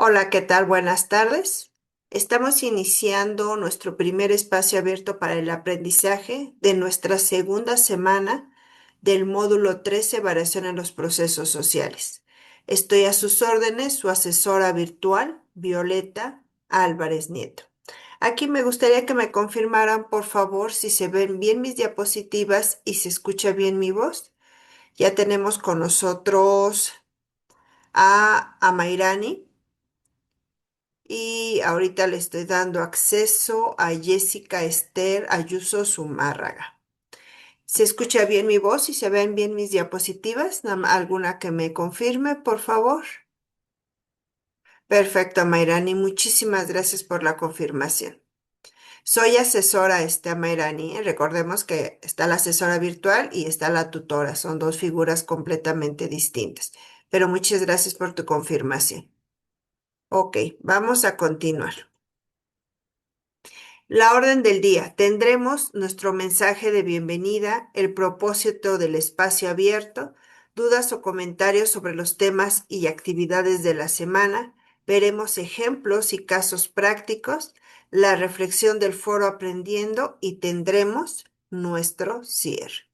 Hola, ¿qué tal? Buenas tardes. Estamos iniciando nuestro primer espacio abierto para el aprendizaje de nuestra segunda semana del módulo 13, Variación en los procesos sociales. Estoy a sus órdenes, su asesora virtual, Violeta Álvarez Nieto. Aquí me gustaría que me confirmaran, por favor, si se ven bien mis diapositivas y se escucha bien mi voz. Ya tenemos con nosotros a Mairani. Y ahorita le estoy dando acceso a Jessica Esther Ayuso Zumárraga. ¿Se escucha bien mi voz y se ven bien mis diapositivas? ¿Alguna que me confirme, por favor? Perfecto, Mayrani. Muchísimas gracias por la confirmación. Soy asesora, Mayrani. Recordemos que está la asesora virtual y está la tutora. Son dos figuras completamente distintas. Pero muchas gracias por tu confirmación. Ok, vamos a continuar. La orden del día. Tendremos nuestro mensaje de bienvenida, el propósito del espacio abierto, dudas o comentarios sobre los temas y actividades de la semana. Veremos ejemplos y casos prácticos, la reflexión del foro aprendiendo y tendremos nuestro cierre.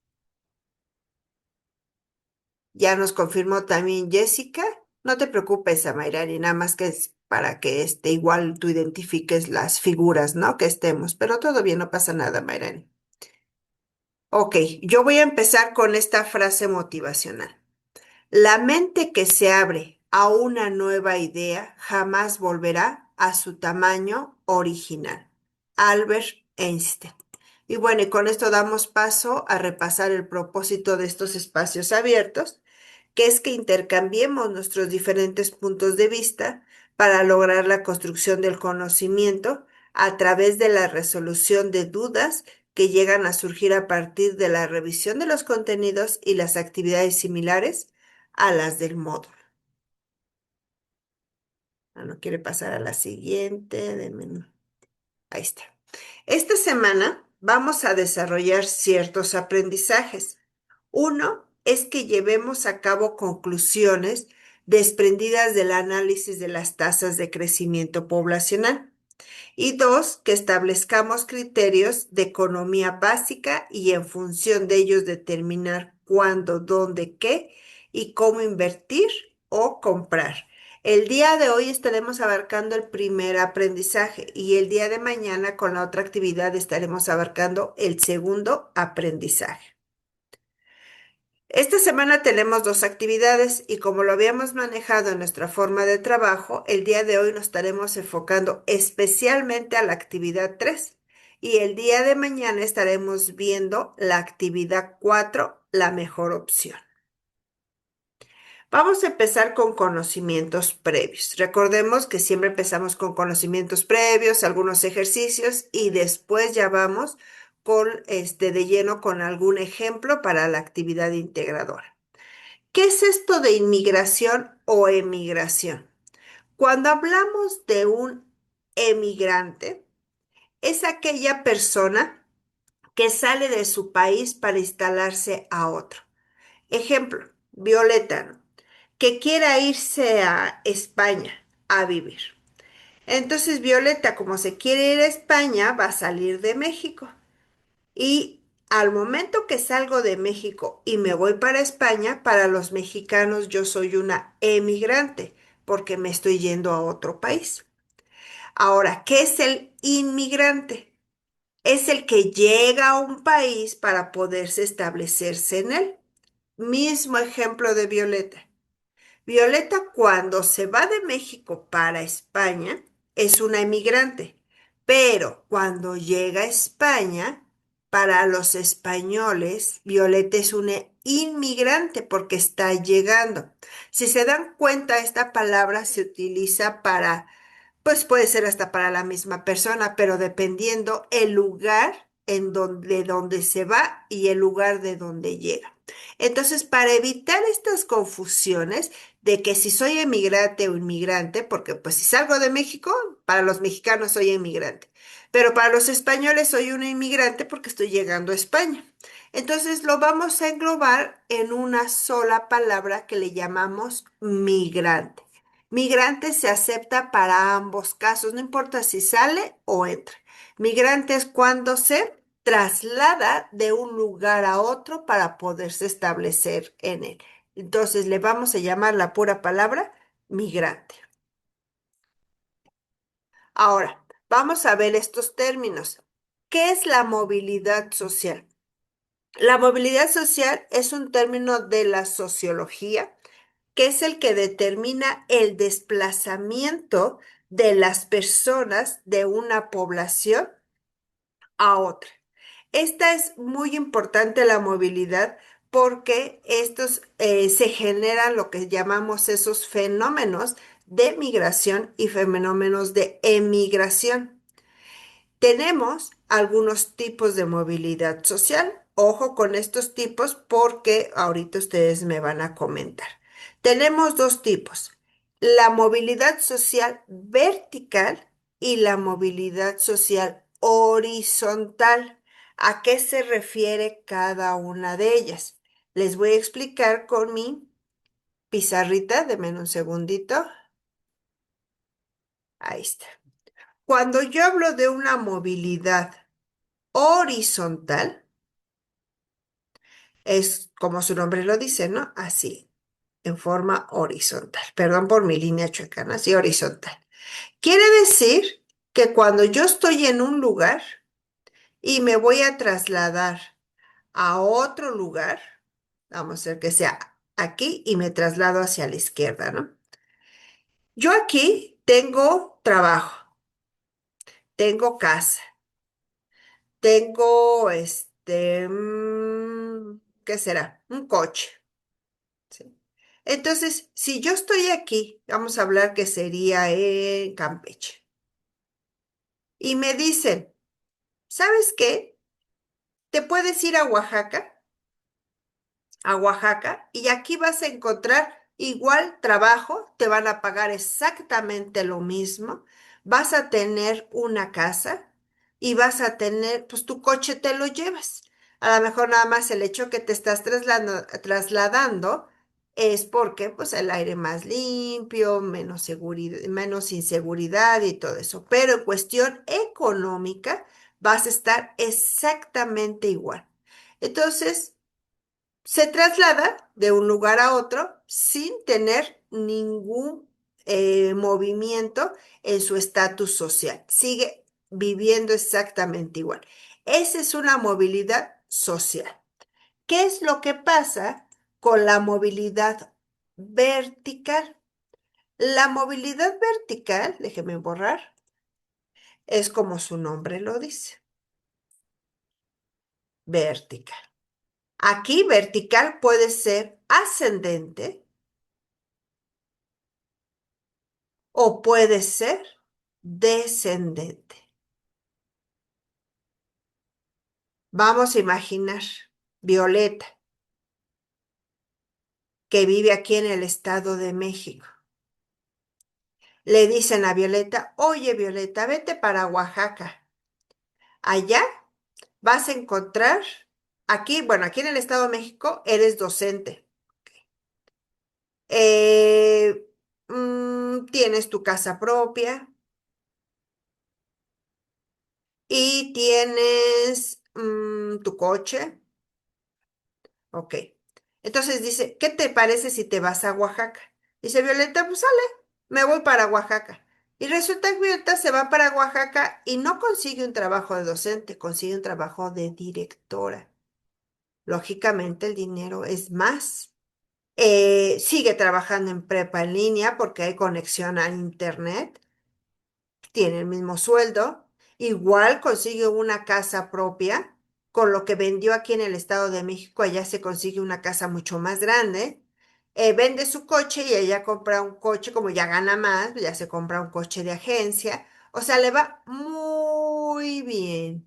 Ya nos confirmó también Jessica. No te preocupes, Amairani, nada más que es para que igual tú identifiques las figuras, ¿no? Que estemos, pero todo bien, no pasa nada, Amairani. Ok, yo voy a empezar con esta frase motivacional. La mente que se abre a una nueva idea jamás volverá a su tamaño original. Albert Einstein. Y bueno, y con esto damos paso a repasar el propósito de estos espacios abiertos, que es que intercambiemos nuestros diferentes puntos de vista para lograr la construcción del conocimiento a través de la resolución de dudas que llegan a surgir a partir de la revisión de los contenidos y las actividades similares a las del módulo. No quiere pasar a la siguiente. Ahí está. Esta semana vamos a desarrollar ciertos aprendizajes. Uno es que llevemos a cabo conclusiones desprendidas del análisis de las tasas de crecimiento poblacional. Y dos, que establezcamos criterios de economía básica y en función de ellos determinar cuándo, dónde, qué y cómo invertir o comprar. El día de hoy estaremos abarcando el primer aprendizaje y el día de mañana con la otra actividad estaremos abarcando el segundo aprendizaje. Esta semana tenemos dos actividades y como lo habíamos manejado en nuestra forma de trabajo, el día de hoy nos estaremos enfocando especialmente a la actividad 3 y el día de mañana estaremos viendo la actividad 4, la mejor opción. Vamos a empezar con conocimientos previos. Recordemos que siempre empezamos con conocimientos previos, algunos ejercicios y después ya vamos con de lleno con algún ejemplo para la actividad integradora. ¿Qué es esto de inmigración o emigración? Cuando hablamos de un emigrante, es aquella persona que sale de su país para instalarse a otro. Ejemplo, Violeta, ¿no? Que quiera irse a España a vivir. Entonces Violeta, como se quiere ir a España, va a salir de México. Y al momento que salgo de México y me voy para España, para los mexicanos yo soy una emigrante porque me estoy yendo a otro país. Ahora, ¿qué es el inmigrante? Es el que llega a un país para poderse establecerse en él. Mismo ejemplo de Violeta. Violeta cuando se va de México para España es una emigrante, pero cuando llega a España, para los españoles, Violeta es una inmigrante porque está llegando. Si se dan cuenta, esta palabra se utiliza para pues puede ser hasta para la misma persona, pero dependiendo el lugar donde se va y el lugar de donde llega. Entonces, para evitar estas confusiones de que si soy emigrante o inmigrante, porque pues si salgo de México, para los mexicanos soy inmigrante, pero para los españoles soy una inmigrante porque estoy llegando a España. Entonces, lo vamos a englobar en una sola palabra que le llamamos migrante. Migrante se acepta para ambos casos, no importa si sale o entra. Migrante es cuando se traslada de un lugar a otro para poderse establecer en él. Entonces le vamos a llamar la pura palabra migrante. Ahora, vamos a ver estos términos. ¿Qué es la movilidad social? La movilidad social es un término de la sociología que es el que determina el desplazamiento de las personas de una población a otra. Esta es muy importante la movilidad porque estos se generan lo que llamamos esos fenómenos de migración y fenómenos de emigración. Tenemos algunos tipos de movilidad social. Ojo con estos tipos porque ahorita ustedes me van a comentar. Tenemos dos tipos, la movilidad social vertical y la movilidad social horizontal. ¿A qué se refiere cada una de ellas? Les voy a explicar con mi pizarrita. Denme un segundito. Ahí está. Cuando yo hablo de una movilidad horizontal, es como su nombre lo dice, ¿no? Así, en forma horizontal. Perdón por mi línea chueca, ¿no? Así horizontal. Quiere decir que cuando yo estoy en un lugar y me voy a trasladar a otro lugar, vamos a hacer que sea aquí y me traslado hacia la izquierda, ¿no? Yo aquí tengo trabajo, tengo casa, tengo ¿qué será? Un coche. ¿Sí? Entonces, si yo estoy aquí, vamos a hablar que sería en Campeche, y me dicen, ¿sabes qué? Te puedes ir a Oaxaca, y aquí vas a encontrar igual trabajo, te van a pagar exactamente lo mismo, vas a tener una casa y vas a tener, pues tu coche te lo llevas. A lo mejor nada más el hecho que te estás trasladando es porque pues el aire más limpio, menos seguridad, menos inseguridad y todo eso. Pero en cuestión económica vas a estar exactamente igual. Entonces, se traslada de un lugar a otro sin tener ningún movimiento en su estatus social. Sigue viviendo exactamente igual. Esa es una movilidad social. ¿Qué es lo que pasa con la movilidad vertical? La movilidad vertical, déjeme borrar, es como su nombre lo dice, vertical. Aquí vertical puede ser ascendente o puede ser descendente. Vamos a imaginar Violeta, que vive aquí en el Estado de México. Le dicen a Violeta, oye Violeta, vete para Oaxaca. Allá vas a encontrar, aquí, bueno, aquí en el Estado de México eres docente. Eh, tienes tu casa propia y tienes tu coche. Ok. Entonces dice, ¿qué te parece si te vas a Oaxaca? Dice Violeta, pues sale, me voy para Oaxaca. Y resulta que Violeta se va para Oaxaca y no consigue un trabajo de docente, consigue un trabajo de directora. Lógicamente el dinero es más. Sigue trabajando en prepa en línea porque hay conexión a internet, tiene el mismo sueldo, igual consigue una casa propia, con lo que vendió aquí en el Estado de México, allá se consigue una casa mucho más grande, vende su coche y ella compra un coche, como ya gana más, ya se compra un coche de agencia, o sea, le va muy bien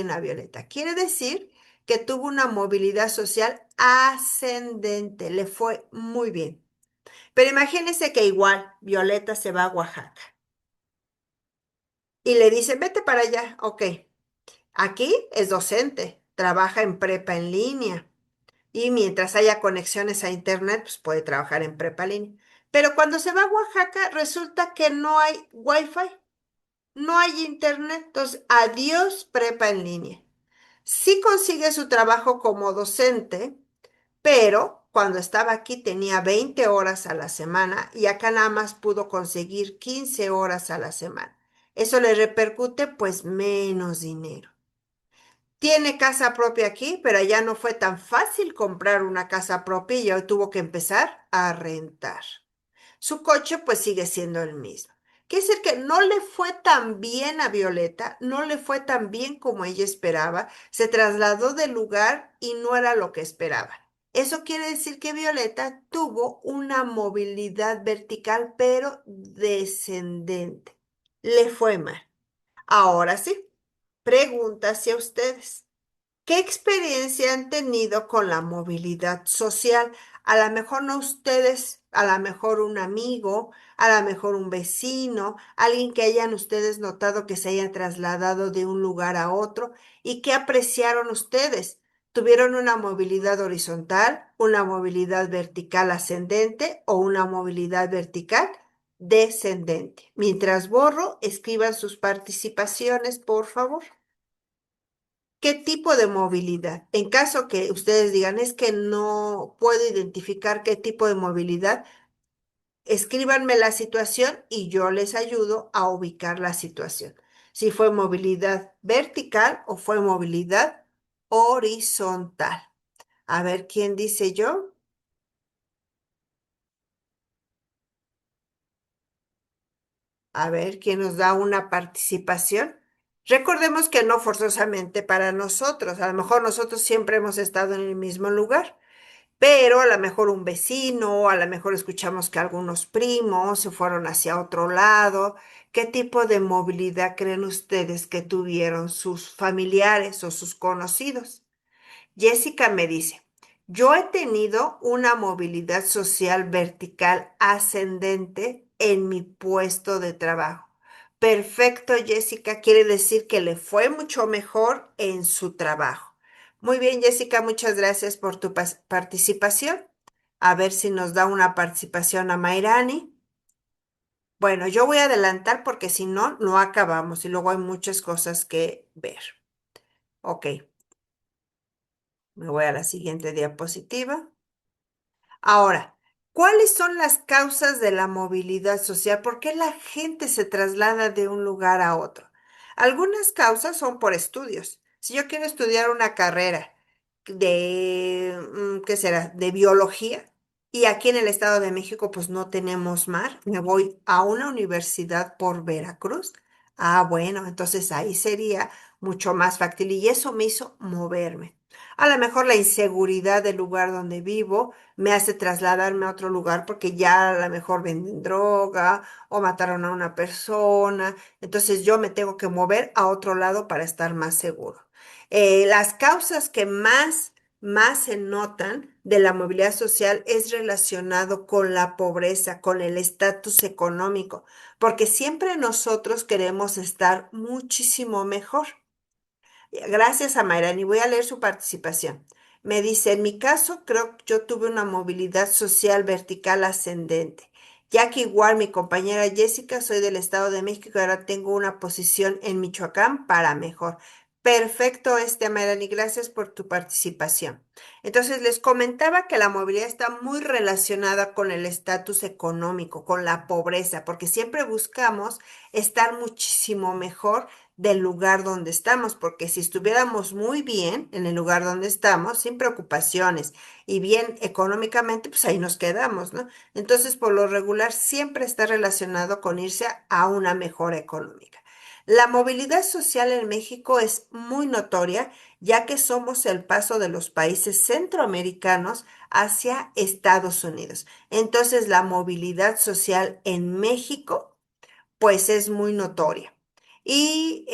a Violeta. Quiere decir que tuvo una movilidad social ascendente, le fue muy bien. Pero imagínense que igual Violeta se va a Oaxaca. Y le dice, vete para allá. Ok, aquí es docente, trabaja en prepa en línea. Y mientras haya conexiones a internet, pues puede trabajar en prepa en línea. Pero cuando se va a Oaxaca, resulta que no hay wifi, no hay internet. Entonces, adiós prepa en línea. Sí consigue su trabajo como docente, pero cuando estaba aquí tenía 20 horas a la semana y acá nada más pudo conseguir 15 horas a la semana. Eso le repercute pues menos dinero. Tiene casa propia aquí, pero allá no fue tan fácil comprar una casa propia y hoy tuvo que empezar a rentar. Su coche pues sigue siendo el mismo. Quiere decir que no le fue tan bien a Violeta, no le fue tan bien como ella esperaba, se trasladó del lugar y no era lo que esperaba. Eso quiere decir que Violeta tuvo una movilidad vertical pero descendente. Le fue mal. Ahora sí, pregunta hacia ustedes. ¿Qué experiencia han tenido con la movilidad social? A lo mejor no ustedes, a lo mejor un amigo, a lo mejor un vecino, alguien que hayan ustedes notado que se hayan trasladado de un lugar a otro y qué apreciaron ustedes. ¿Tuvieron una movilidad horizontal, una movilidad vertical ascendente o una movilidad vertical descendente? Mientras borro, escriban sus participaciones, por favor. ¿Qué tipo de movilidad? En caso que ustedes digan, es que no puedo identificar qué tipo de movilidad, escríbanme la situación y yo les ayudo a ubicar la situación. Si fue movilidad vertical o fue movilidad horizontal. A ver, ¿quién dice yo? A ver, ¿quién nos da una participación? Recordemos que no forzosamente para nosotros. A lo mejor nosotros siempre hemos estado en el mismo lugar. Pero a lo mejor un vecino, a lo mejor escuchamos que algunos primos se fueron hacia otro lado. ¿Qué tipo de movilidad creen ustedes que tuvieron sus familiares o sus conocidos? Jessica me dice, yo he tenido una movilidad social vertical ascendente en mi puesto de trabajo. Perfecto, Jessica, quiere decir que le fue mucho mejor en su trabajo. Muy bien, Jessica, muchas gracias por tu participación. A ver si nos da una participación a Mairani. Bueno, yo voy a adelantar porque si no, no acabamos y luego hay muchas cosas que ver. Ok, me voy a la siguiente diapositiva. Ahora, ¿cuáles son las causas de la movilidad social? ¿Por qué la gente se traslada de un lugar a otro? Algunas causas son por estudios. Si yo quiero estudiar una carrera de, ¿qué será? De biología, y aquí en el Estado de México pues no tenemos mar, me voy a una universidad por Veracruz. Ah, bueno, entonces ahí sería mucho más fácil y eso me hizo moverme. A lo mejor la inseguridad del lugar donde vivo me hace trasladarme a otro lugar porque ya a lo mejor venden droga o mataron a una persona. Entonces yo me tengo que mover a otro lado para estar más seguro. Las causas que más se notan de la movilidad social es relacionado con la pobreza, con el estatus económico, porque siempre nosotros queremos estar muchísimo mejor. Gracias a Mayrani. Voy a leer su participación. Me dice, en mi caso, creo que yo tuve una movilidad social vertical ascendente, ya que igual mi compañera Jessica, soy del Estado de México y ahora tengo una posición en Michoacán para mejor. Perfecto, Mayrani, gracias por tu participación. Entonces, les comentaba que la movilidad está muy relacionada con el estatus económico, con la pobreza, porque siempre buscamos estar muchísimo mejor del lugar donde estamos, porque si estuviéramos muy bien en el lugar donde estamos, sin preocupaciones y bien económicamente, pues ahí nos quedamos, ¿no? Entonces, por lo regular, siempre está relacionado con irse a una mejora económica. La movilidad social en México es muy notoria, ya que somos el paso de los países centroamericanos hacia Estados Unidos. Entonces, la movilidad social en México pues es muy notoria. Y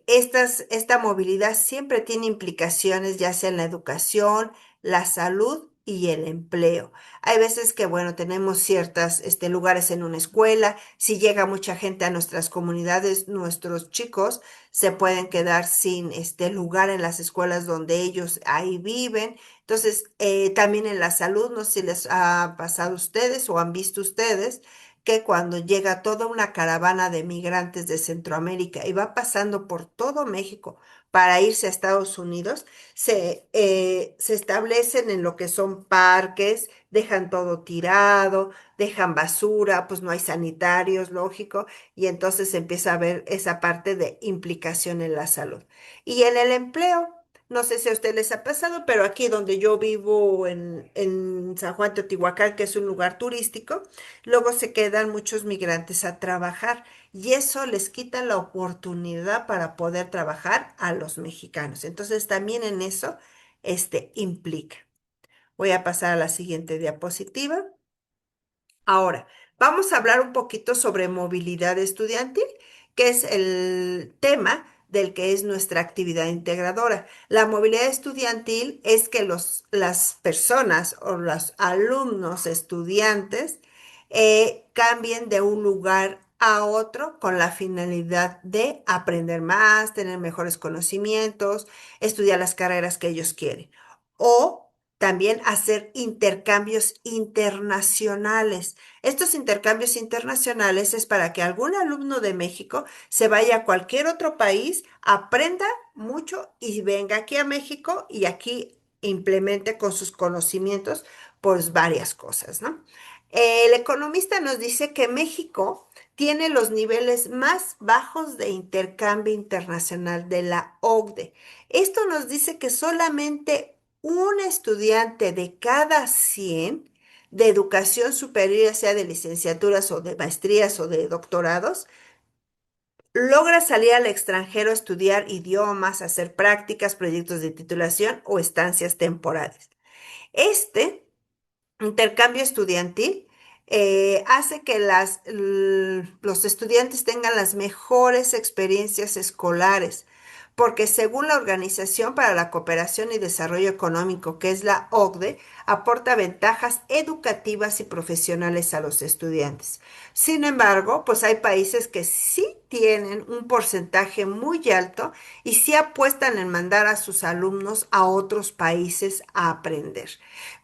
esta movilidad siempre tiene implicaciones ya sea en la educación, la salud y el empleo. Hay veces que, bueno, tenemos ciertos lugares en una escuela. Si llega mucha gente a nuestras comunidades, nuestros chicos se pueden quedar sin este lugar en las escuelas donde ellos ahí viven. Entonces, también en la salud, no sé si les ha pasado a ustedes o han visto ustedes que cuando llega toda una caravana de migrantes de Centroamérica y va pasando por todo México para irse a Estados Unidos, se establecen en lo que son parques, dejan todo tirado, dejan basura, pues no hay sanitarios, lógico, y entonces empieza a haber esa parte de implicación en la salud. Y en el empleo, no sé si a ustedes les ha pasado, pero aquí donde yo vivo en San Juan Teotihuacán, que es un lugar turístico, luego se quedan muchos migrantes a trabajar y eso les quita la oportunidad para poder trabajar a los mexicanos. Entonces también en eso implica. Voy a pasar a la siguiente diapositiva. Ahora, vamos a hablar un poquito sobre movilidad estudiantil, que es el tema del que es nuestra actividad integradora. La movilidad estudiantil es que las personas o los alumnos estudiantes cambien de un lugar a otro con la finalidad de aprender más, tener mejores conocimientos, estudiar las carreras que ellos quieren. O también hacer intercambios internacionales. Estos intercambios internacionales es para que algún alumno de México se vaya a cualquier otro país, aprenda mucho y venga aquí a México y aquí implemente con sus conocimientos pues varias cosas, ¿no? El economista nos dice que México tiene los niveles más bajos de intercambio internacional de la OCDE. Esto nos dice que solamente un estudiante de cada 100 de educación superior, ya sea de licenciaturas o de maestrías o de doctorados, logra salir al extranjero a estudiar idiomas, hacer prácticas, proyectos de titulación o estancias temporales. Este intercambio estudiantil hace que los estudiantes tengan las mejores experiencias escolares, porque según la Organización para la Cooperación y Desarrollo Económico, que es la OCDE, aporta ventajas educativas y profesionales a los estudiantes. Sin embargo, pues hay países que sí tienen un porcentaje muy alto y sí apuestan en mandar a sus alumnos a otros países a aprender.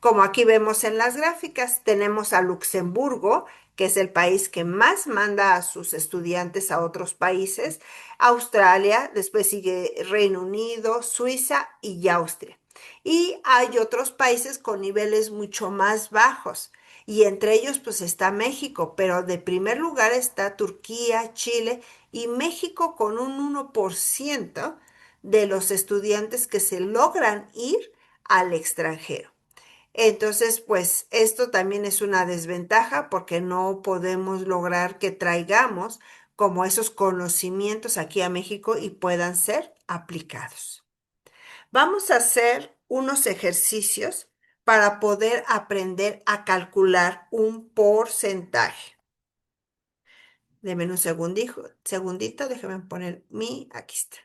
Como aquí vemos en las gráficas, tenemos a Luxemburgo, que es el país que más manda a sus estudiantes a otros países, Australia, después sigue Reino Unido, Suiza y Austria. Y hay otros países con niveles mucho más bajos. Y entre ellos pues está México, pero de primer lugar está Turquía, Chile y México con un 1% de los estudiantes que se logran ir al extranjero. Entonces, pues esto también es una desventaja porque no podemos lograr que traigamos como esos conocimientos aquí a México y puedan ser aplicados. Vamos a hacer unos ejercicios para poder aprender a calcular un porcentaje. Deme un segundito, déjame poner aquí está.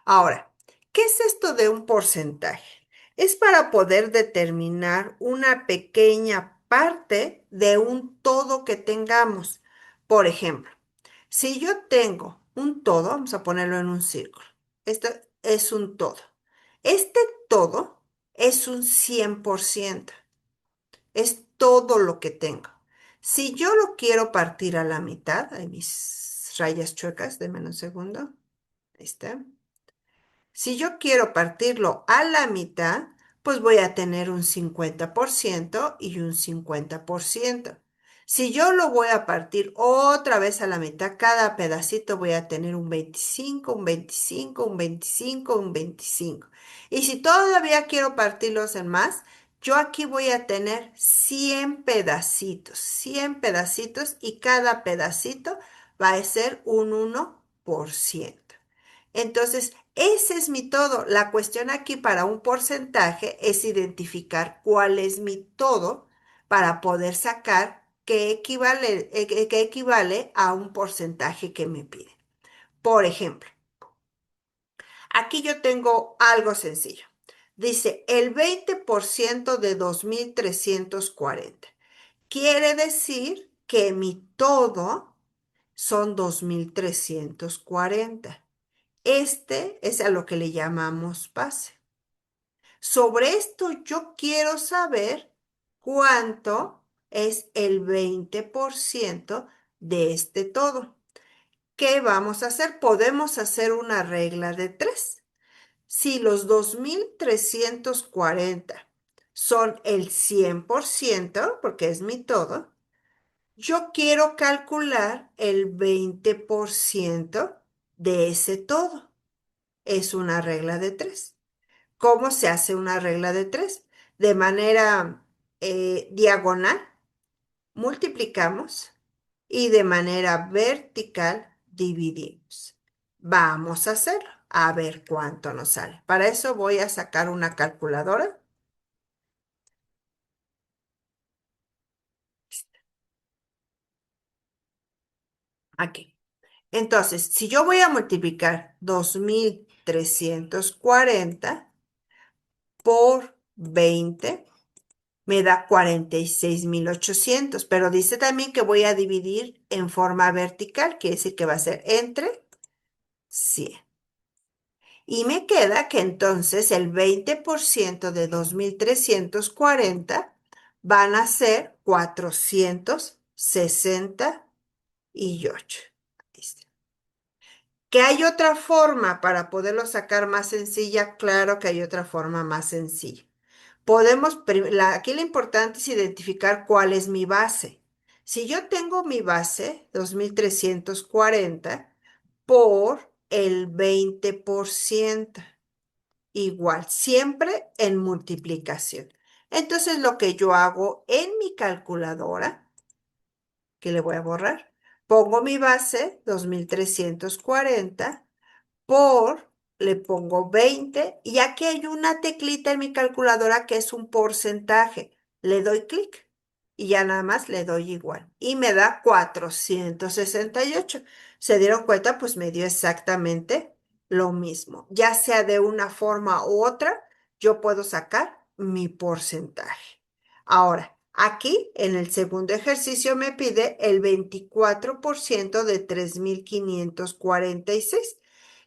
Ahora, ¿qué es esto de un porcentaje? Es para poder determinar una pequeña parte de un todo que tengamos. Por ejemplo, si yo tengo un todo, vamos a ponerlo en un círculo. Esto es un todo. Este todo es un 100%. Es todo lo que tengo. Si yo lo quiero partir a la mitad, hay mis rayas chuecas, denme un segundo. Ahí está. Si yo quiero partirlo a la mitad, pues voy a tener un 50% y un 50%. Si yo lo voy a partir otra vez a la mitad, cada pedacito voy a tener un 25, un 25, un 25, un 25. Y si todavía quiero partirlos en más, yo aquí voy a tener 100 pedacitos y cada pedacito va a ser un 1%. Entonces, ese es mi todo. La cuestión aquí para un porcentaje es identificar cuál es mi todo para poder sacar qué equivale a un porcentaje que me pide. Por ejemplo, aquí yo tengo algo sencillo. Dice el 20% de 2.340. Quiere decir que mi todo son 2.340. Este es a lo que le llamamos base. Sobre esto yo quiero saber cuánto es el 20% de este todo. ¿Qué vamos a hacer? Podemos hacer una regla de tres. Si los 2.340 son el 100%, porque es mi todo, yo quiero calcular el 20% de ese todo. Es una regla de tres. ¿Cómo se hace una regla de tres? De manera diagonal, multiplicamos y de manera vertical dividimos. Vamos a hacerlo, a ver cuánto nos sale. Para eso voy a sacar una calculadora. Aquí. Entonces, si yo voy a multiplicar 2.340 por 20, me da 46.800, pero dice también que voy a dividir en forma vertical, quiere decir que va a ser entre 100. Y me queda que entonces el 20% de 2.340 van a ser 468. Ahí está. ¿Que hay otra forma para poderlo sacar más sencilla? Claro que hay otra forma más sencilla. Aquí lo importante es identificar cuál es mi base. Si yo tengo mi base, 2.340 por el 20%, igual, siempre en multiplicación. Entonces, lo que yo hago en mi calculadora, que le voy a borrar, pongo mi base, 2.340 por, le pongo 20 y aquí hay una teclita en mi calculadora que es un porcentaje. Le doy clic y ya nada más le doy igual y me da 468. ¿Se dieron cuenta? Pues me dio exactamente lo mismo. Ya sea de una forma u otra, yo puedo sacar mi porcentaje. Ahora, aquí en el segundo ejercicio me pide el 24% de 3.546.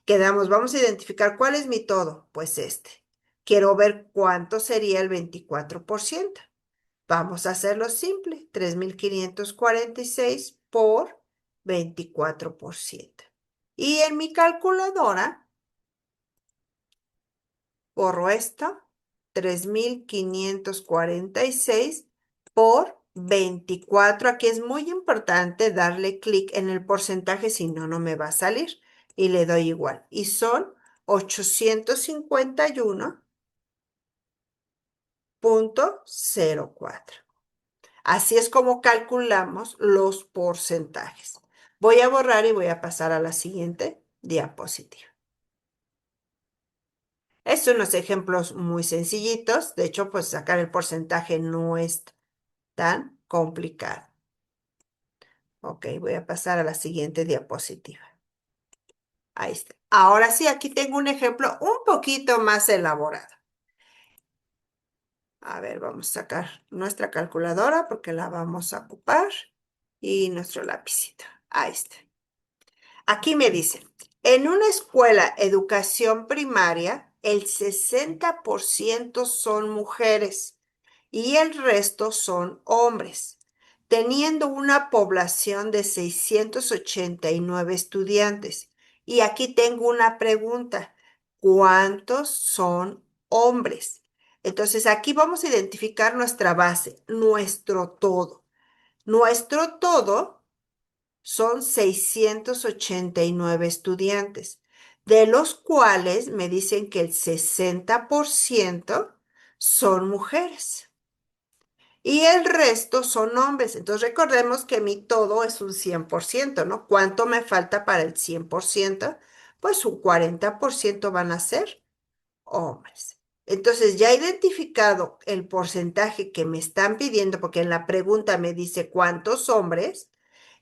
Quedamos, vamos a identificar cuál es mi todo. Pues este. Quiero ver cuánto sería el 24%. Vamos a hacerlo simple. 3.546 por 24%. Y en mi calculadora, borro esto. 3.546 por 24. Aquí es muy importante darle clic en el porcentaje, si no, no me va a salir. Y le doy igual. Y son 851,04. Así es como calculamos los porcentajes. Voy a borrar y voy a pasar a la siguiente diapositiva. Estos son unos ejemplos muy sencillitos. De hecho, pues sacar el porcentaje no es tan complicado. Ok, voy a pasar a la siguiente diapositiva. Ahí está. Ahora sí, aquí tengo un ejemplo un poquito más elaborado. A ver, vamos a sacar nuestra calculadora porque la vamos a ocupar y nuestro lapicito. Ahí está. Aquí me dicen, en una escuela educación primaria, el 60% son mujeres y el resto son hombres, teniendo una población de 689 estudiantes. Y aquí tengo una pregunta, ¿cuántos son hombres? Entonces aquí vamos a identificar nuestra base, nuestro todo. Nuestro todo son 689 estudiantes, de los cuales me dicen que el 60% son mujeres y el resto son hombres. Entonces recordemos que mi todo es un 100%, ¿no? ¿Cuánto me falta para el 100%? Pues un 40% van a ser hombres. Entonces ya he identificado el porcentaje que me están pidiendo, porque en la pregunta me dice cuántos hombres.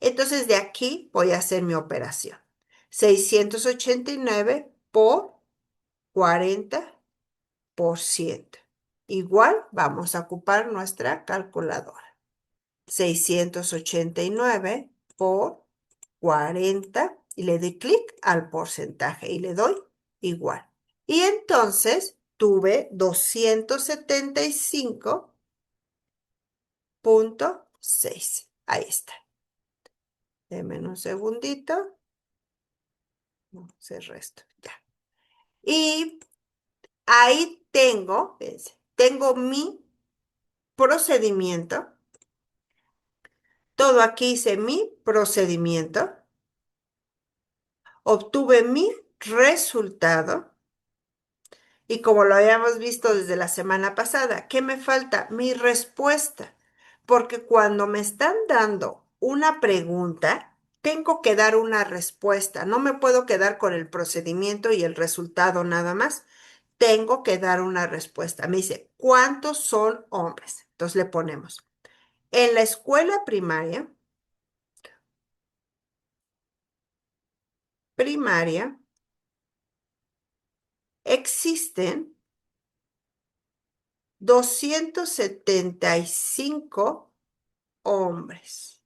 Entonces de aquí voy a hacer mi operación. 689 por 40%. 10%. Igual vamos a ocupar nuestra calculadora. 689 por 40 y le doy clic al porcentaje y le doy igual. Y entonces tuve 275,6. Ahí está. Denme un segundito. No, cerré esto. Ya. Y ahí tengo, fíjense, tengo mi procedimiento. Todo aquí hice mi procedimiento. Obtuve mi resultado. Y como lo habíamos visto desde la semana pasada, ¿qué me falta? Mi respuesta. Porque cuando me están dando una pregunta, tengo que dar una respuesta. No me puedo quedar con el procedimiento y el resultado nada más. Tengo que dar una respuesta. Me dice, ¿cuántos son hombres? Entonces le ponemos. En la escuela primaria, existen 275 hombres.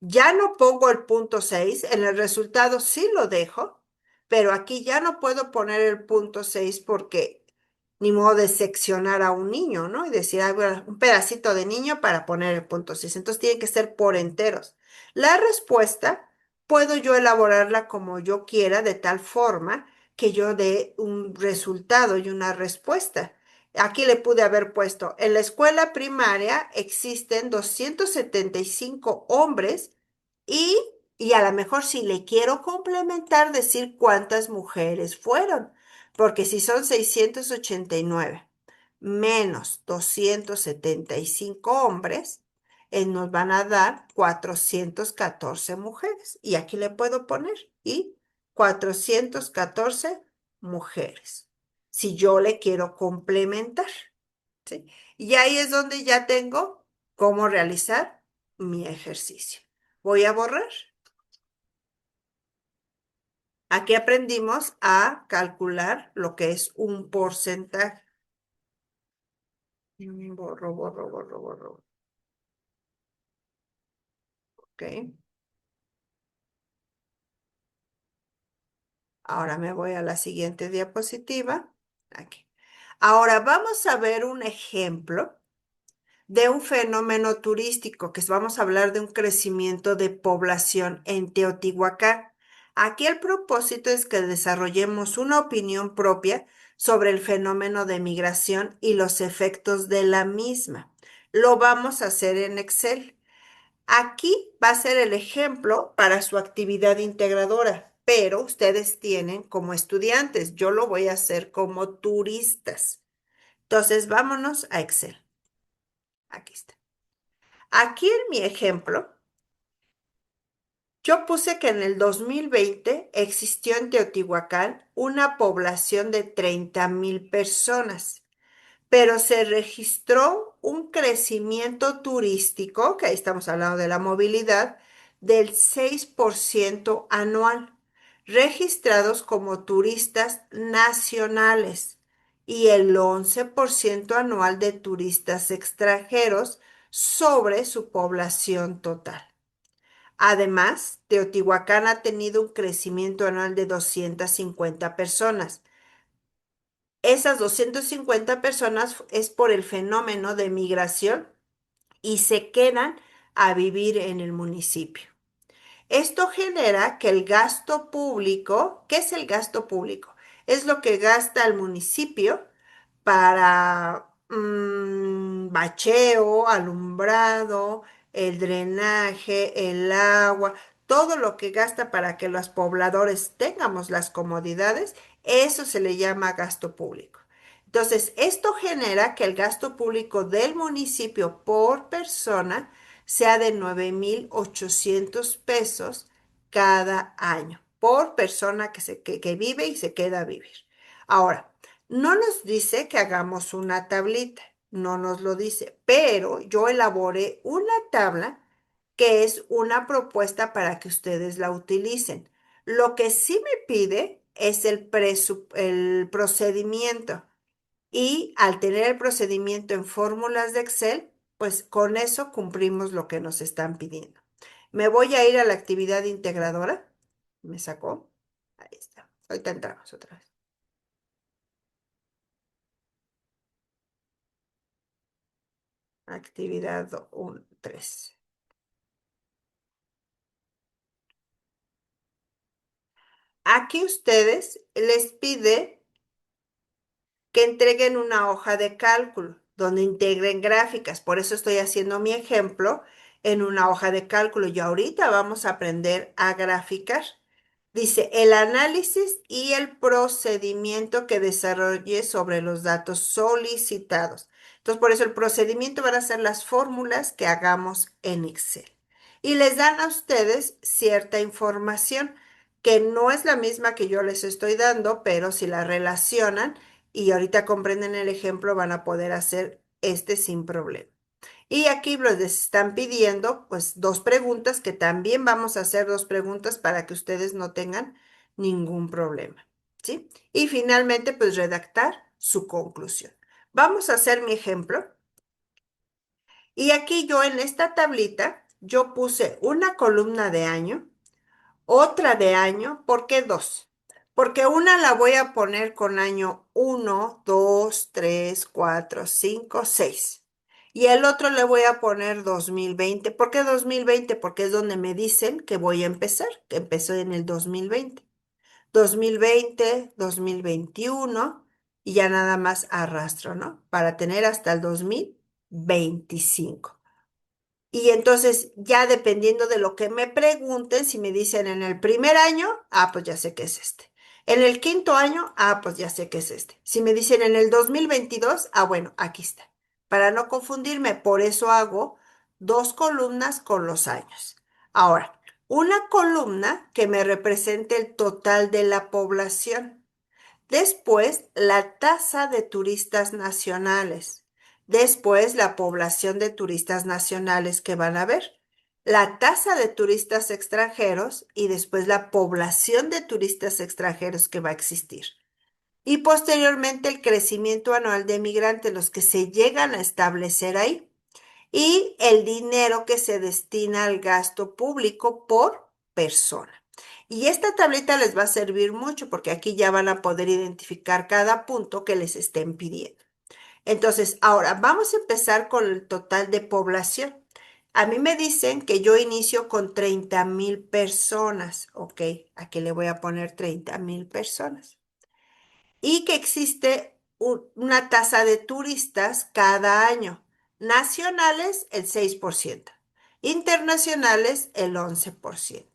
Ya no pongo el punto 6, en el resultado sí lo dejo, pero aquí ya no puedo poner el punto 6 porque ni modo de seccionar a un niño, ¿no? Y decir, ah, bueno, un pedacito de niño para poner el punto 6. Entonces tiene que ser por enteros. La respuesta puedo yo elaborarla como yo quiera, de tal forma que yo dé un resultado y una respuesta. Aquí le pude haber puesto, en la escuela primaria existen 275 hombres y, y a lo mejor si le quiero complementar, decir cuántas mujeres fueron, porque si son 689 menos 275 hombres, nos van a dar 414 mujeres. Y aquí le puedo poner, y 414 mujeres, si yo le quiero complementar. ¿Sí? Y ahí es donde ya tengo cómo realizar mi ejercicio. Voy a borrar. Aquí aprendimos a calcular lo que es un porcentaje. Borro, borro, borro, borro. Ok. Ahora me voy a la siguiente diapositiva. Aquí. Ahora vamos a ver un ejemplo de un fenómeno turístico, que vamos a hablar de un crecimiento de población en Teotihuacán. Aquí el propósito es que desarrollemos una opinión propia sobre el fenómeno de migración y los efectos de la misma. Lo vamos a hacer en Excel. Aquí va a ser el ejemplo para su actividad integradora, pero ustedes tienen como estudiantes, yo lo voy a hacer como turistas. Entonces, vámonos a Excel. Aquí está. Aquí en mi ejemplo, yo puse que en el 2020 existió en Teotihuacán una población de 30,000 personas, pero se registró un crecimiento turístico, que ahí estamos hablando de la movilidad, del 6% anual, registrados como turistas nacionales, y el 11% anual de turistas extranjeros sobre su población total. Además, Teotihuacán ha tenido un crecimiento anual de 250 personas. Esas 250 personas es por el fenómeno de migración y se quedan a vivir en el municipio. Esto genera que el gasto público, ¿qué es el gasto público? Es lo que gasta el municipio para bacheo, alumbrado, el drenaje, el agua, todo lo que gasta para que los pobladores tengamos las comodidades, eso se le llama gasto público. Entonces, esto genera que el gasto público del municipio por persona sea de 9,800 pesos cada año, por persona que vive y se queda a vivir. Ahora, no nos dice que hagamos una tablita, no nos lo dice, pero yo elaboré una tabla que es una propuesta para que ustedes la utilicen. Lo que sí me pide es el procedimiento. Y al tener el procedimiento en fórmulas de Excel, pues con eso cumplimos lo que nos están pidiendo. Me voy a ir a la actividad integradora. Me sacó. Ahí está. Ahorita entramos otra vez. Actividad 1, 3. Aquí ustedes les pide que entreguen una hoja de cálculo donde integren gráficas. Por eso estoy haciendo mi ejemplo en una hoja de cálculo. Y ahorita vamos a aprender a graficar. Dice, el análisis y el procedimiento que desarrolle sobre los datos solicitados. Entonces, por eso el procedimiento van a ser las fórmulas que hagamos en Excel. Y les dan a ustedes cierta información que no es la misma que yo les estoy dando, pero si la relacionan y ahorita comprenden el ejemplo, van a poder hacer este sin problema. Y aquí les están pidiendo pues dos preguntas, que también vamos a hacer dos preguntas para que ustedes no tengan ningún problema, ¿sí? Y finalmente pues redactar su conclusión. Vamos a hacer mi ejemplo. Y aquí yo en esta tablita, yo puse una columna de año, otra de año, ¿por qué dos? Porque una la voy a poner con año 1, 2, 3, 4, 5, 6. Y el otro le voy a poner 2020. ¿Por qué 2020? Porque es donde me dicen que voy a empezar, que empezó en el 2020. 2020, 2021 y ya nada más arrastro, ¿no? Para tener hasta el 2025. Y entonces, ya dependiendo de lo que me pregunten, si me dicen en el primer año, pues ya sé que es este. En el quinto año, pues ya sé que es este. Si me dicen en el 2022, bueno, aquí está. Para no confundirme, por eso hago dos columnas con los años. Ahora, una columna que me represente el total de la población. Después, la tasa de turistas nacionales. Después, la población de turistas nacionales que van a ver. La tasa de turistas extranjeros y después la población de turistas extranjeros que va a existir. Y posteriormente el crecimiento anual de migrantes, los que se llegan a establecer ahí. Y el dinero que se destina al gasto público por persona. Y esta tablita les va a servir mucho porque aquí ya van a poder identificar cada punto que les estén pidiendo. Entonces, ahora vamos a empezar con el total de población. A mí me dicen que yo inicio con 30,000 personas. Ok, aquí le voy a poner 30,000 personas. Y que existe una tasa de turistas cada año. Nacionales, el 6%. Internacionales, el 11%.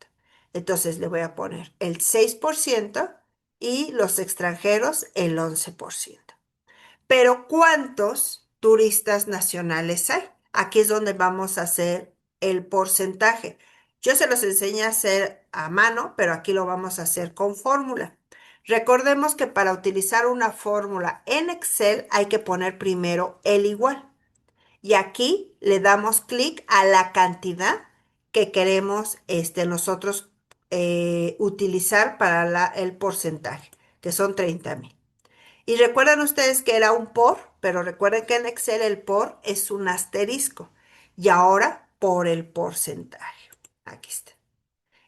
Entonces le voy a poner el 6% y los extranjeros, el 11%. Pero ¿cuántos turistas nacionales hay? Aquí es donde vamos a hacer el porcentaje. Yo se los enseñé a hacer a mano, pero aquí lo vamos a hacer con fórmula. Recordemos que para utilizar una fórmula en Excel hay que poner primero el igual. Y aquí le damos clic a la cantidad que queremos nosotros utilizar para el porcentaje, que son 30,000. Y recuerdan ustedes que era un por, pero recuerden que en Excel el por es un asterisco. Y ahora por el porcentaje. Aquí está.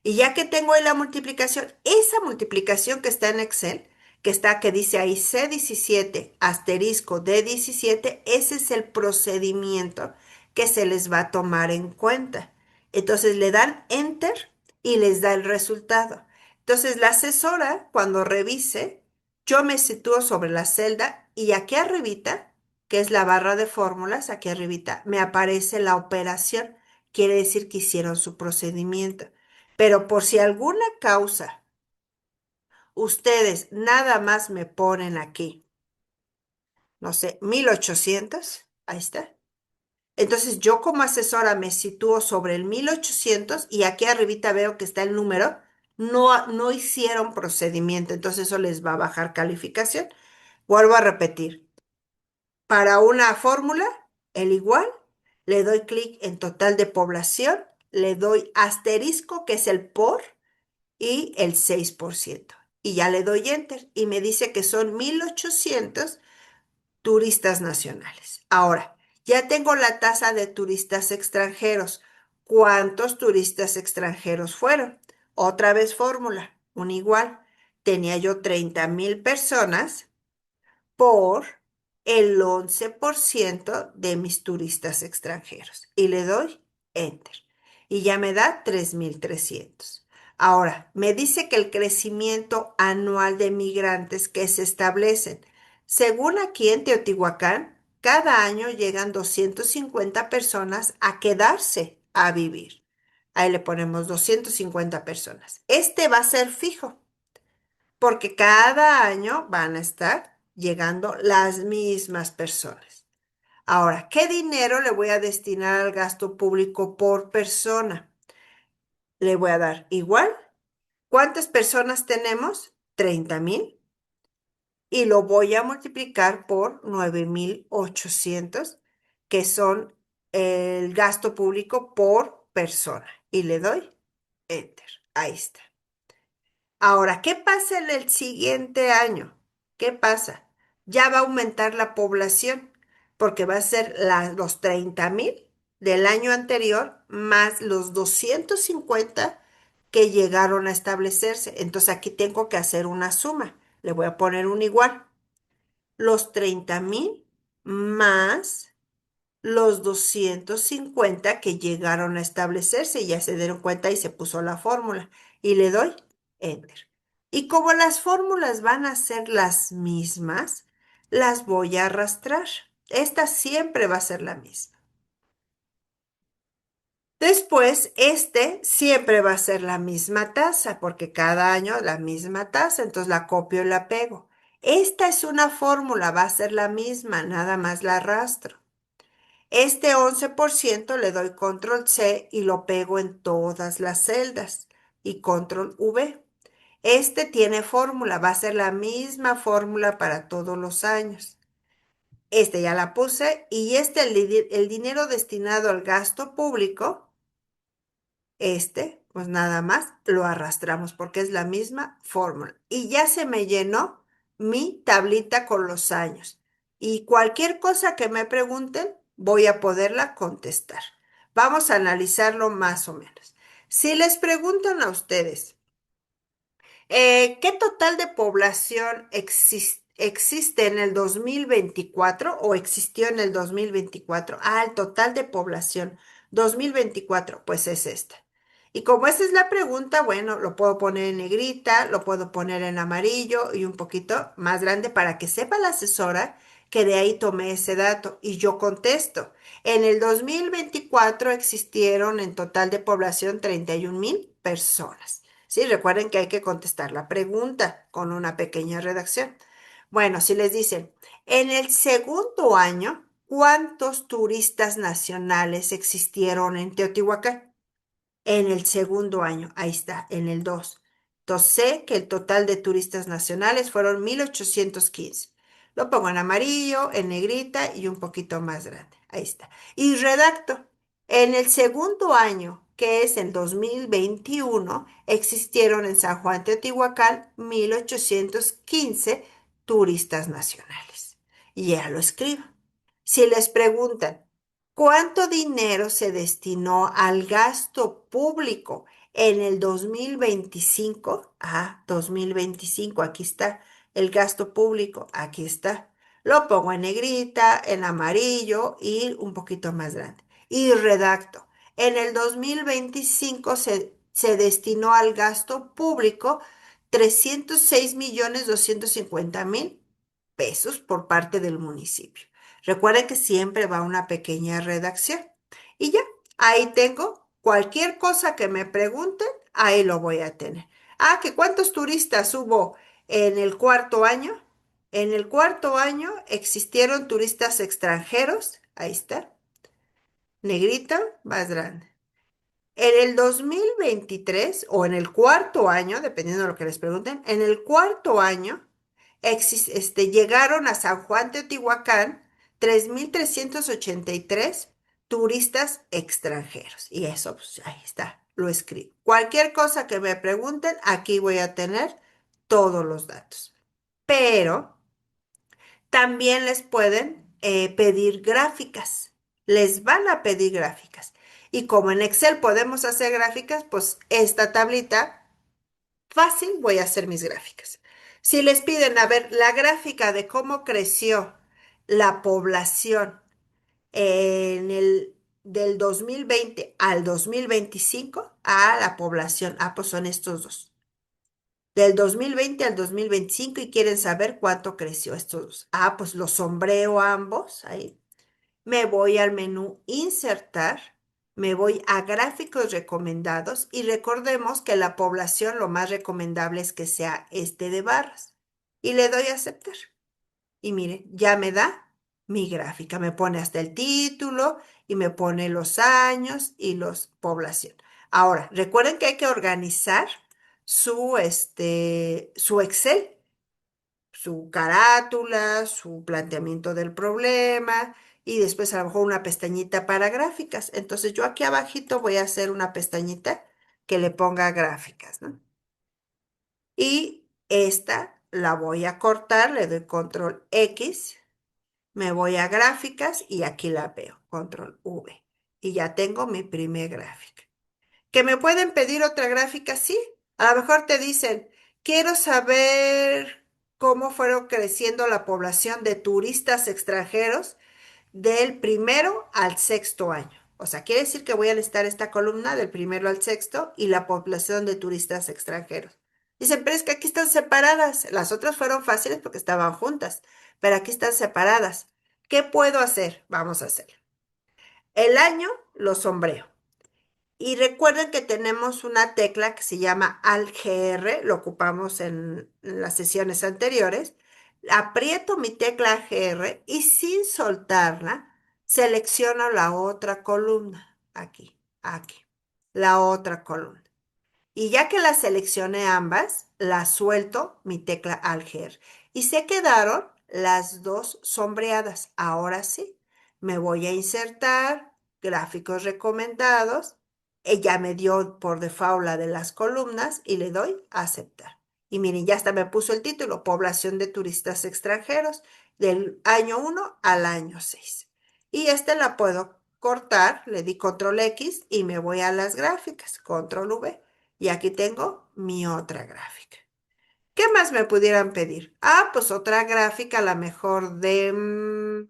Y ya que tengo ahí la multiplicación, esa multiplicación que está en Excel, que dice ahí C17 asterisco D17, ese es el procedimiento que se les va a tomar en cuenta. Entonces le dan Enter y les da el resultado. Entonces la asesora, cuando revise, yo me sitúo sobre la celda y aquí arribita, que es la barra de fórmulas, aquí arribita, me aparece la operación. Quiere decir que hicieron su procedimiento. Pero por si alguna causa ustedes nada más me ponen aquí, no sé, 1800, ahí está. Entonces yo como asesora me sitúo sobre el 1800 y aquí arribita veo que está el número. No hicieron procedimiento, entonces eso les va a bajar calificación. Vuelvo a repetir, para una fórmula, el igual, le doy clic en total de población, le doy asterisco, que es el por, y el 6%. y ya le doy enter y me dice que son 1,800 turistas nacionales. Ahora, ya tengo la tasa de turistas extranjeros. ¿Cuántos turistas extranjeros fueron? Otra vez fórmula, un igual. Tenía yo 30,000 personas por el 11% de mis turistas extranjeros. Y le doy enter. Y ya me da 3,300. Ahora, me dice que el crecimiento anual de migrantes que se establecen, según aquí en Teotihuacán, cada año llegan 250 personas a quedarse a vivir. Ahí le ponemos 250 personas. Este va a ser fijo porque cada año van a estar llegando las mismas personas. Ahora, ¿qué dinero le voy a destinar al gasto público por persona? Le voy a dar igual. ¿Cuántas personas tenemos? 30,000. Y lo voy a multiplicar por 9,800, que son el gasto público por persona. Y le doy enter. Ahí está. Ahora, ¿qué pasa en el siguiente año? ¿Qué pasa? Ya va a aumentar la población porque va a ser los 30,000 del año anterior más los 250 que llegaron a establecerse. Entonces aquí tengo que hacer una suma. Le voy a poner un igual. Los 30,000 más los 250 que llegaron a establecerse, ya se dieron cuenta y se puso la fórmula. Y le doy enter. Y como las fórmulas van a ser las mismas, las voy a arrastrar. Esta siempre va a ser la misma. Después, este siempre va a ser la misma tasa, porque cada año la misma tasa, entonces la copio y la pego. Esta es una fórmula, va a ser la misma, nada más la arrastro. Este 11% le doy control C y lo pego en todas las celdas y control V. Este tiene fórmula, va a ser la misma fórmula para todos los años. Este ya la puse y este, el dinero destinado al gasto público, pues nada más lo arrastramos porque es la misma fórmula. Y ya se me llenó mi tablita con los años. Y cualquier cosa que me pregunten, voy a poderla contestar. Vamos a analizarlo más o menos. Si les preguntan a ustedes, ¿qué total de población existe en el 2024 o existió en el 2024? Ah, el total de población 2024, pues es esta. Y como esa es la pregunta, bueno, lo puedo poner en negrita, lo puedo poner en amarillo y un poquito más grande para que sepa la asesora que de ahí tomé ese dato y yo contesto. En el 2024 existieron en total de población 31,000 personas. Sí, recuerden que hay que contestar la pregunta con una pequeña redacción. Bueno, si les dicen, en el segundo año, ¿cuántos turistas nacionales existieron en Teotihuacán? En el segundo año, ahí está, en el 2. Entonces sé que el total de turistas nacionales fueron 1,815. Lo pongo en amarillo, en negrita y un poquito más grande. Ahí está. Y redacto. En el segundo año, que es el 2021, existieron en San Juan Teotihuacán 1,815 turistas nacionales. Y ya lo escribo. Si les preguntan, ¿cuánto dinero se destinó al gasto público en el 2025? Ah, 2025, aquí está. El gasto público, aquí está. Lo pongo en negrita, en amarillo y un poquito más grande. Y redacto. En el 2025 se destinó al gasto público 306,250,000 pesos por parte del municipio. Recuerden que siempre va una pequeña redacción. Y ya, ahí tengo cualquier cosa que me pregunten, ahí lo voy a tener. Ah, que cuántos turistas hubo en el cuarto año. En el cuarto año existieron turistas extranjeros, ahí está, negrita, más grande. En el 2023 o en el cuarto año, dependiendo de lo que les pregunten, en el cuarto año llegaron a San Juan Teotihuacán 3,383 turistas extranjeros. Y eso, pues ahí está, lo escribo. Cualquier cosa que me pregunten, aquí voy a tener todos los datos. Pero también les pueden pedir gráficas. Les van a pedir gráficas. Y como en Excel podemos hacer gráficas, pues esta tablita, fácil, voy a hacer mis gráficas. Si les piden, a ver, la gráfica de cómo creció la población en el del 2020 al 2025 a la población. Ah, pues son estos dos. Del 2020 al 2025 y quieren saber cuánto creció estos dos. Ah, pues los sombreo ambos. Ahí me voy al menú Insertar, me voy a Gráficos recomendados y recordemos que la población lo más recomendable es que sea este de barras. Y le doy a aceptar. Y mire, ya me da mi gráfica. Me pone hasta el título y me pone los años y los población. Ahora, recuerden que hay que organizar su Excel, su carátula, su planteamiento del problema y después a lo mejor una pestañita para gráficas. Entonces yo aquí abajito voy a hacer una pestañita que le ponga gráficas, ¿no? Y esta la voy a cortar, le doy control X, me voy a gráficas y aquí la veo, control V. Y ya tengo mi primer gráfica. ¿Que me pueden pedir otra gráfica? Sí. A lo mejor te dicen, quiero saber cómo fueron creciendo la población de turistas extranjeros del primero al sexto año. O sea, quiere decir que voy a listar esta columna del primero al sexto y la población de turistas extranjeros. Dicen, pero es que aquí están separadas. Las otras fueron fáciles porque estaban juntas, pero aquí están separadas. ¿Qué puedo hacer? Vamos a hacer. El año lo sombreo. Y recuerden que tenemos una tecla que se llama Alt-GR, lo ocupamos en las sesiones anteriores. Aprieto mi tecla GR y sin soltarla, selecciono la otra columna. Aquí, aquí. La otra columna. Y ya que las seleccioné ambas, las suelto mi tecla Alt-GR. Y se quedaron las dos sombreadas. Ahora sí, me voy a insertar gráficos recomendados. Ella me dio por default la de las columnas y le doy a aceptar. Y miren, ya hasta me puso el título, Población de turistas extranjeros, del año 1 al año 6. Y este la puedo cortar, le di control X y me voy a las gráficas, control V. Y aquí tengo mi otra gráfica. ¿Qué más me pudieran pedir? Ah, pues otra gráfica, a lo mejor de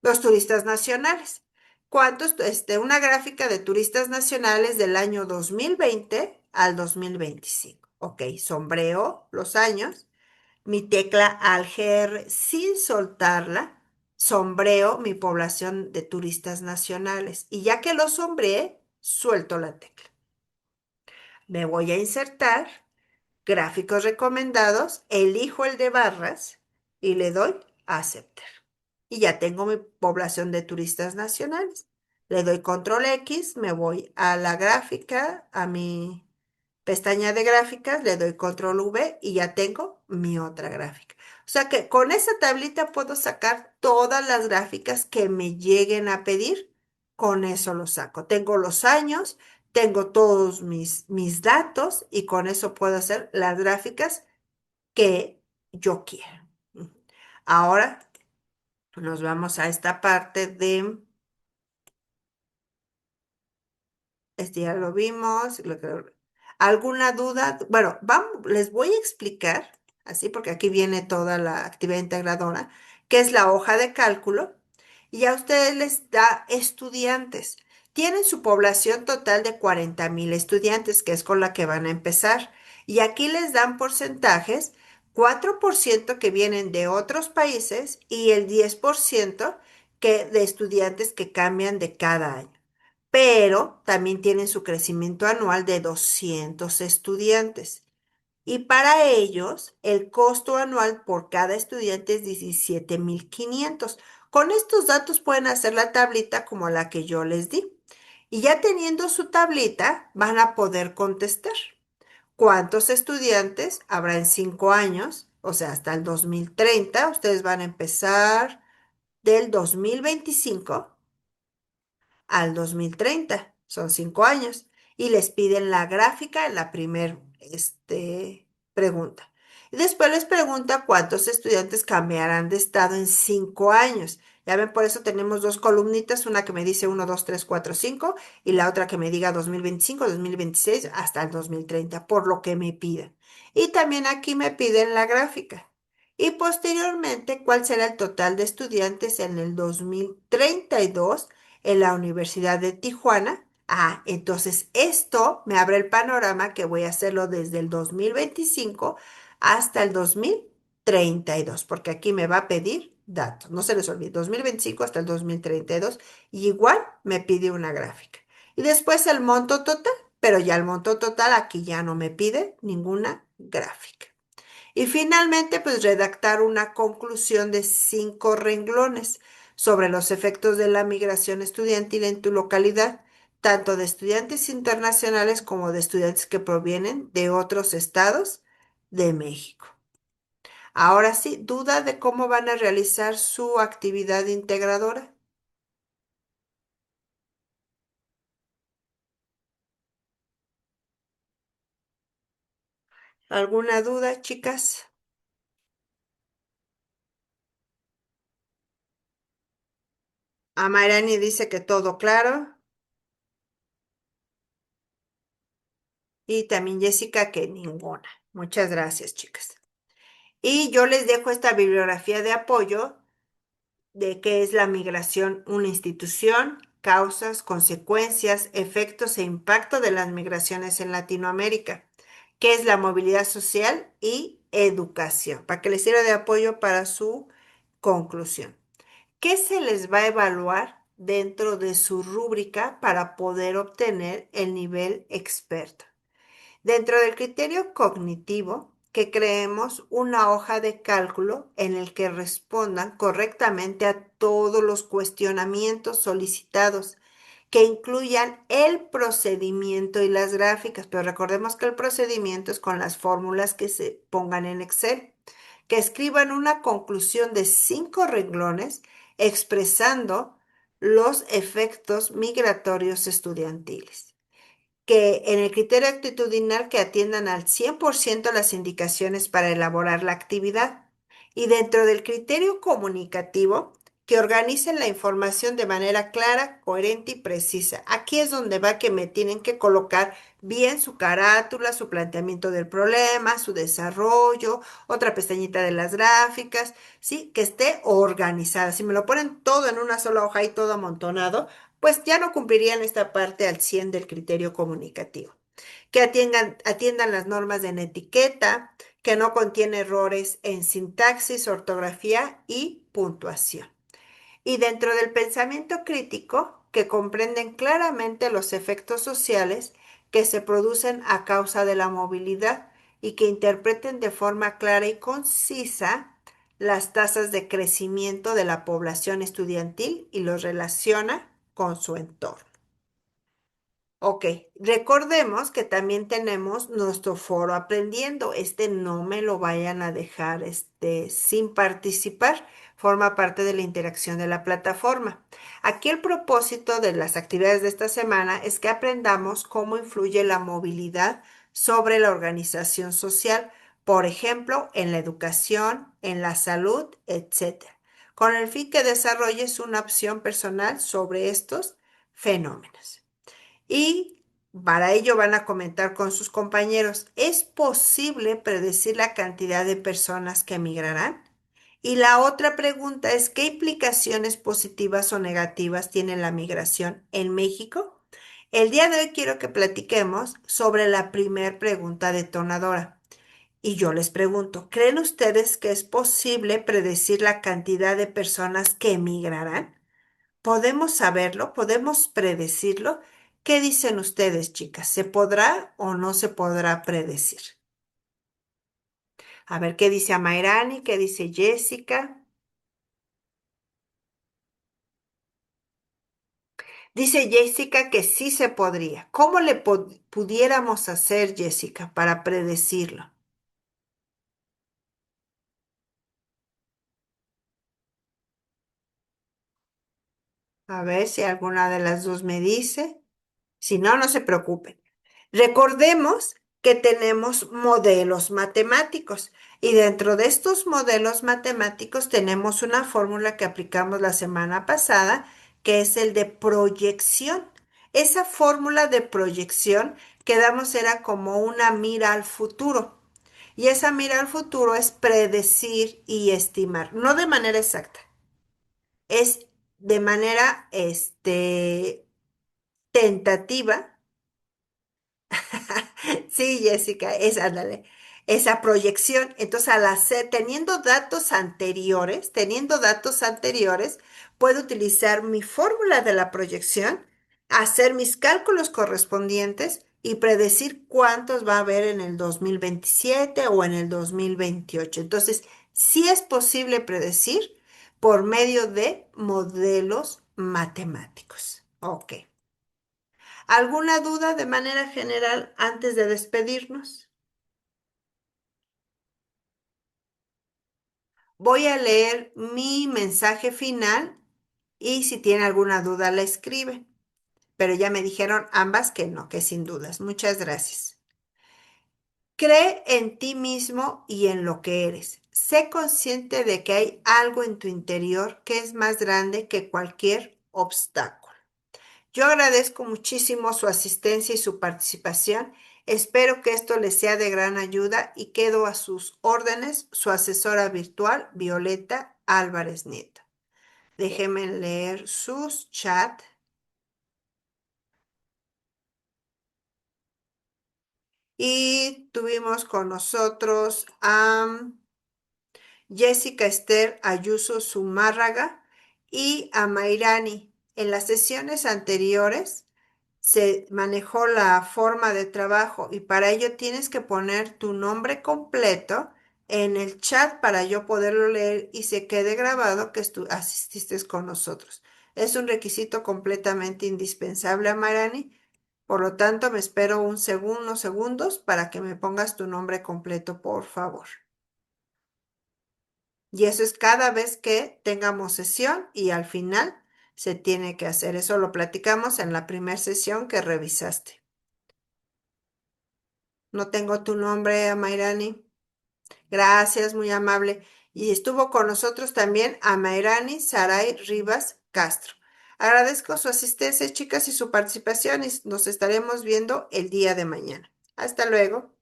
los turistas nacionales. ¿Cuántos? Una gráfica de turistas nacionales del año 2020 al 2025. Ok, sombreo los años, mi tecla Alt-GR sin soltarla, sombreo mi población de turistas nacionales. Y ya que lo sombreé, suelto la tecla. Me voy a insertar gráficos recomendados, elijo el de barras y le doy a aceptar. Y ya tengo mi población de turistas nacionales. Le doy control X, me voy a la gráfica, a mi pestaña de gráficas, le doy control V y ya tengo mi otra gráfica. O sea que con esa tablita puedo sacar todas las gráficas que me lleguen a pedir. Con eso lo saco. Tengo los años, tengo todos mis datos y con eso puedo hacer las gráficas que yo quiera. Ahora nos vamos a esta parte de este ya lo vimos. ¿Alguna duda? Bueno, vamos, les voy a explicar, así porque aquí viene toda la actividad integradora, que es la hoja de cálculo, y a ustedes les da estudiantes. Tienen su población total de 40,000 estudiantes, que es con la que van a empezar. Y aquí les dan porcentajes, 4% que vienen de otros países y el 10% de estudiantes que cambian de cada año, pero también tienen su crecimiento anual de 200 estudiantes. Y para ellos, el costo anual por cada estudiante es 17,500. Con estos datos pueden hacer la tablita como la que yo les di. Y ya teniendo su tablita, van a poder contestar. ¿Cuántos estudiantes habrá en 5 años? O sea, hasta el 2030. Ustedes van a empezar del 2025 al 2030. Son 5 años. Y les piden la gráfica en la primer pregunta. Y después les pregunta cuántos estudiantes cambiarán de estado en 5 años. Ya ven, por eso tenemos dos columnitas, una que me dice 1, 2, 3, 4, 5 y la otra que me diga 2025, 2026 hasta el 2030 por lo que me pidan. Y también aquí me piden la gráfica. Y posteriormente, ¿cuál será el total de estudiantes en el 2032 en la Universidad de Tijuana? Ah, entonces esto me abre el panorama que voy a hacerlo desde el 2025 hasta el 2032, porque aquí me va a pedir datos. No se les olvide, 2025 hasta el 2032, y igual me pide una gráfica. Y después el monto total, pero ya el monto total aquí ya no me pide ninguna gráfica. Y finalmente, pues redactar una conclusión de 5 renglones sobre los efectos de la migración estudiantil en tu localidad, tanto de estudiantes internacionales como de estudiantes que provienen de otros estados de México. Ahora sí, ¿duda de cómo van a realizar su actividad integradora? ¿Alguna duda, chicas? Amairani dice que todo claro y también Jessica que ninguna. Muchas gracias, chicas. Y yo les dejo esta bibliografía de apoyo de qué es la migración, una institución, causas, consecuencias, efectos e impacto de las migraciones en Latinoamérica, qué es la movilidad social y educación, para que les sirva de apoyo para su conclusión. ¿Qué se les va a evaluar dentro de su rúbrica para poder obtener el nivel experto? Dentro del criterio cognitivo, que creemos una hoja de cálculo en el que respondan correctamente a todos los cuestionamientos solicitados, que incluyan el procedimiento y las gráficas, pero recordemos que el procedimiento es con las fórmulas que se pongan en Excel, que escriban una conclusión de 5 renglones expresando los efectos migratorios estudiantiles, que en el criterio actitudinal que atiendan al 100% las indicaciones para elaborar la actividad, y dentro del criterio comunicativo que organicen la información de manera clara, coherente y precisa. Aquí es donde va que me tienen que colocar bien su carátula, su planteamiento del problema, su desarrollo, otra pestañita de las gráficas, ¿sí? Que esté organizada. Si me lo ponen todo en una sola hoja y todo amontonado, pues ya no cumplirían esta parte al 100 del criterio comunicativo. Que atiendan las normas de etiqueta, que no contiene errores en sintaxis, ortografía y puntuación. Y dentro del pensamiento crítico, que comprenden claramente los efectos sociales que se producen a causa de la movilidad y que interpreten de forma clara y concisa las tasas de crecimiento de la población estudiantil y los relaciona con su entorno. Ok, recordemos que también tenemos nuestro foro aprendiendo. Este no me lo vayan a dejar sin participar. Forma parte de la interacción de la plataforma. Aquí el propósito de las actividades de esta semana es que aprendamos cómo influye la movilidad sobre la organización social, por ejemplo, en la educación, en la salud, etcétera, con el fin que desarrolles una opción personal sobre estos fenómenos. Y para ello van a comentar con sus compañeros, ¿es posible predecir la cantidad de personas que emigrarán? Y la otra pregunta es, ¿qué implicaciones positivas o negativas tiene la migración en México? El día de hoy quiero que platiquemos sobre la primer pregunta detonadora. Y yo les pregunto, ¿creen ustedes que es posible predecir la cantidad de personas que emigrarán? ¿Podemos saberlo? ¿Podemos predecirlo? ¿Qué dicen ustedes, chicas? ¿Se podrá o no se podrá predecir? A ver, ¿qué dice Amairani? ¿Qué dice Jessica? Dice Jessica que sí se podría. ¿Cómo le pudiéramos hacer, Jessica, para predecirlo? A ver si alguna de las dos me dice. Si no, no se preocupen. Recordemos que tenemos modelos matemáticos. Y dentro de estos modelos matemáticos tenemos una fórmula que aplicamos la semana pasada, que es el de proyección. Esa fórmula de proyección que damos era como una mira al futuro. Y esa mira al futuro es predecir y estimar, no de manera exacta, es de manera, tentativa. Sí, Jessica, ándale, esa proyección. Entonces, al hacer, teniendo datos anteriores, puedo utilizar mi fórmula de la proyección, hacer mis cálculos correspondientes y predecir cuántos va a haber en el 2027 o en el 2028. Entonces, sí es posible predecir por medio de modelos matemáticos. Ok. ¿Alguna duda de manera general antes de despedirnos? Voy a leer mi mensaje final y si tiene alguna duda la escribe. Pero ya me dijeron ambas que no, que sin dudas. Muchas gracias. Cree en ti mismo y en lo que eres. Sé consciente de que hay algo en tu interior que es más grande que cualquier obstáculo. Yo agradezco muchísimo su asistencia y su participación. Espero que esto les sea de gran ayuda y quedo a sus órdenes, su asesora virtual, Violeta Álvarez Nieto. Déjenme leer sus chat. Y tuvimos con nosotros a Jessica Esther Ayuso Zumárraga y a Mairani. En las sesiones anteriores se manejó la forma de trabajo y para ello tienes que poner tu nombre completo en el chat para yo poderlo leer y se quede grabado que tú asististe con nosotros. Es un requisito completamente indispensable, Mairani. Por lo tanto, me espero unos segundos para que me pongas tu nombre completo, por favor. Y eso es cada vez que tengamos sesión y al final se tiene que hacer. Eso lo platicamos en la primera sesión que revisaste. No tengo tu nombre, Amairani. Gracias, muy amable. Y estuvo con nosotros también Amairani Saray Rivas Castro. Agradezco su asistencia, chicas, y su participación y nos estaremos viendo el día de mañana. Hasta luego.